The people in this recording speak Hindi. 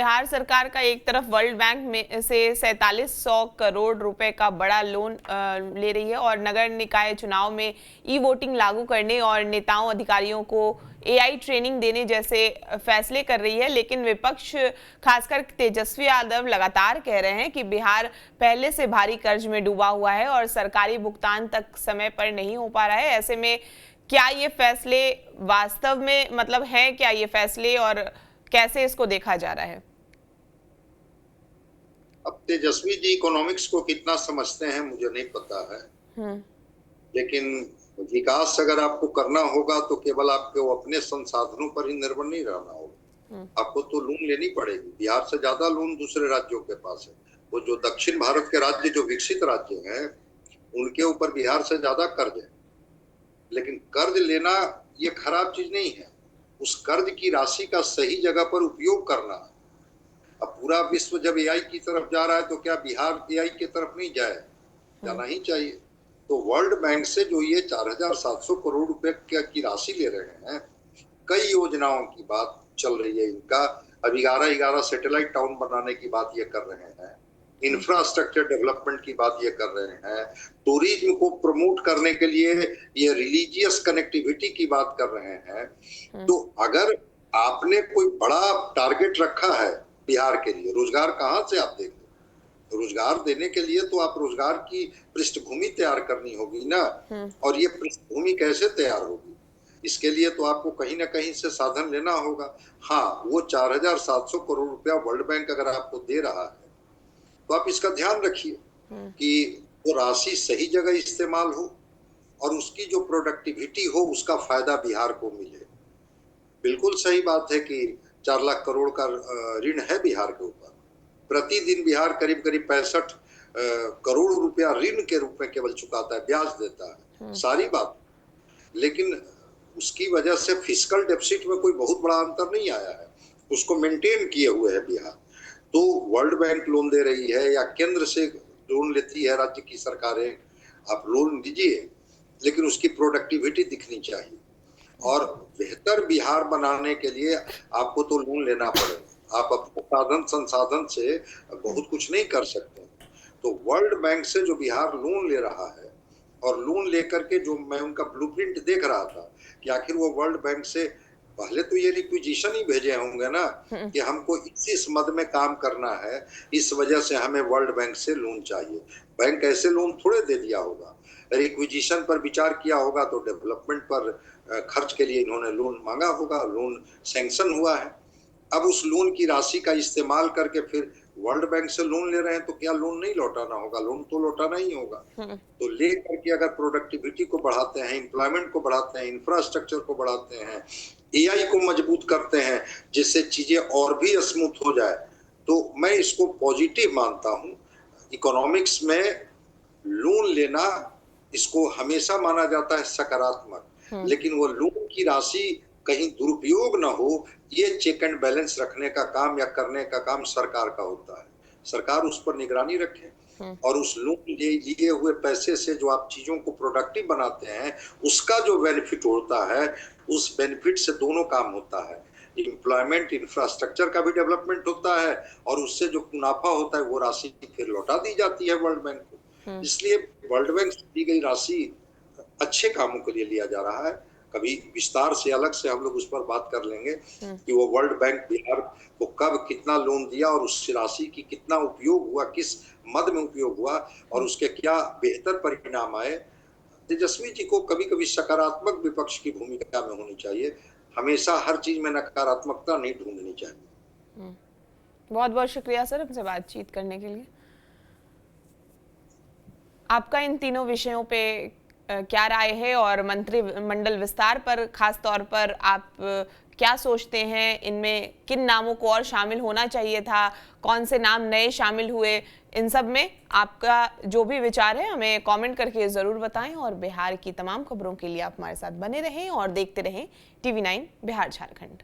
बिहार सरकार का एक तरफ वर्ल्ड बैंक में से 4700 करोड़ रुपए का बड़ा लोन ले रही है और नगर निकाय चुनाव में ई वोटिंग लागू करने और नेताओं अधिकारियों को एआई ट्रेनिंग देने जैसे फैसले कर रही है, लेकिन विपक्ष खासकर तेजस्वी यादव लगातार कह रहे हैं कि बिहार पहले से भारी कर्ज में डूबा हुआ है और सरकारी भुगतान तक समय पर नहीं हो पा रहा है। ऐसे में क्या ये फैसले वास्तव में मतलब है क्या ये फैसले, और कैसे इसको देखा जा रहा है? अब तेजस्वी जी इकोनॉमिक्स को कितना समझते हैं मुझे नहीं पता है, लेकिन विकास अगर आपको करना होगा तो केवल आपको अपने संसाधनों पर ही निर्भर नहीं रहना होगा, आपको तो लोन लेनी पड़ेगी। बिहार से ज्यादा लोन दूसरे राज्यों के पास है। वो जो दक्षिण भारत के राज्य, जो विकसित राज्य हैं, उनके ऊपर बिहार से ज्यादा कर्ज है। लेकिन कर्ज लेना ये खराब चीज नहीं है, उस कर्ज की राशि का सही जगह पर उपयोग करना। अब पूरा विश्व जब एआई की तरफ जा रहा है तो क्या बिहार एआई की तरफ नहीं जाए? जाना ही चाहिए। तो वर्ल्ड बैंक से जो ये 4700 करोड़ रुपए की राशि ले रहे हैं, कई योजनाओं की बात चल रही है इनका। अब 11 सैटेलाइट टाउन बनाने की बात ये कर रहे हैं, इंफ्रास्ट्रक्चर डेवलपमेंट की बात ये कर रहे हैं, टूरिज्म को प्रमोट करने के लिए ये रिलीजियस कनेक्टिविटी की बात कर रहे हैं। तो अगर आपने कोई बड़ा टारगेट रखा है बिहार के लिए, रोजगार कहाँ से आप देंगे? रोजगार देने के लिए तो आप रोजगार की पृष्ठभूमि तैयार करनी होगी ना। और ये पृष्ठभूमि कैसे तैयार होगी? इसके लिए तो आपको कहीं ना कहीं से साधन लेना होगा। हाँ, वो 4700 करोड़ रुपया वर्ल्ड बैंक अगर आपको दे रहा है तो आप इसका ध्यान रखिए कि वो राशि सही जगह इस्तेमाल हो और उसकी जो प्रोडक्टिविटी हो उसका फायदा बिहार को मिले। बिल्कुल सही बात है कि 4 लाख करोड़ का ऋण है बिहार के ऊपर। प्रतिदिन बिहार करीब 65 करोड़ रुपया ऋण के रूप में केवल चुकाता है, ब्याज देता है, सारी बात। लेकिन उसकी वजह से फिस्कल डेफिसिट में कोई बहुत बड़ा अंतर नहीं आया है, उसको मेंटेन किए हुए है बिहार। तो वर्ल्ड बैंक लोन दे रही है या केंद्र से लोन लेती है राज्य की सरकारें, आप लोन दीजिए, लेकिन उसकी प्रोडक्टिविटी दिखनी चाहिए। और बेहतर बिहार बनाने के लिए आपको तो लोन लेना पड़ेगा। आप अपने साधन संसाधन से बहुत कुछ नहीं कर सकते। तो वर्ल्ड बैंक से जो बिहार लोन ले रहा है, और लोन लेकर के जो मैं उनका ब्लूप्रिंट देख रहा था कि आखिर वो वर्ल्ड बैंक से पहले तो ये रिक्विजिशन ही भेजे होंगे ना कि हमको इस मद में काम करना है, इस वजह से हमें वर्ल्ड बैंक से लोन चाहिए। बैंक ऐसे लोन थोड़े दे दिया होगा, रिक्विजिशन पर विचार किया होगा तो डेवलपमेंट पर खर्च के लिए इन्होंने लोन मांगा होगा, लोन सैंक्शन हुआ है। अब उस लोन की राशि का इस्तेमाल करके फिर वर्ल्ड बैंक से लोन ले रहे हैं तो क्या लोन नहीं लौटाना होगा? लोन तो लौटाना ही होगा। तो ले करके अगर प्रोडक्टिविटी को बढ़ाते हैं, एम्प्लॉयमेंट को बढ़ाते हैं, इंफ्रास्ट्रक्चर को बढ़ाते हैं, एआई को मजबूत करते हैं जिससे चीजें और भी स्मूथ हो जाए, तो मैं इसको पॉजिटिव मानता हूँ। इकोनॉमिक्स में लोन लेना, इसको हमेशा माना जाता है सकारात्मक, लेकिन वो लोन की राशि कहीं दुरुपयोग ना हो, ये चेक एंड बैलेंस रखने का काम या करने का काम सरकार का होता है। सरकार उस पर निगरानी रखे और उस लोन लिए हुए पैसे से जो आप चीजों को प्रोडक्टिव बनाते हैं, उसका जो बेनिफिट होता है, उस बेनिफिट से दोनों काम होता है। एम्प्लॉयमेंट, इंफ्रास्ट्रक्चर का भी डेवलपमेंट होता है और उससे जो मुनाफा होता है वो राशि फिर लौटा दी जाती है वर्ल्ड बैंक को। इसलिए वर्ल्ड बैंक से दी गई राशि अच्छे कामों के लिए लिया जा रहा है। कभी विस्तार से अलग से हम लोग उस पर बात कर लेंगे कि वो वर्ल्ड बैंक बिहार को कब कितना लोन दिया और उस राशि की कितना उपयोग हुआ, किस मद में उपयोग हुआ और उसके क्या बेहतर परिणाम आए। तेजस्वी जी को कभी कभी सकारात्मक विपक्ष की भूमिका में होनी चाहिए, हमेशा हर चीज में नकारात्मकता नहीं ढूंढनी चाहिए। बहुत बहुत शुक्रिया सर हमसे बातचीत करने के लिए। आपका इन तीनों विषयों पे क्या राय है और मंत्रिमंडल विस्तार पर खास तौर पर आप क्या सोचते हैं? इनमें किन नामों को और शामिल होना चाहिए था, कौन से नाम नए शामिल हुए, इन सब में आपका जो भी विचार है हमें कमेंट करके ज़रूर बताएं। और बिहार की तमाम खबरों के लिए आप हमारे साथ बने रहें और देखते रहें TV9 बिहार झारखंड।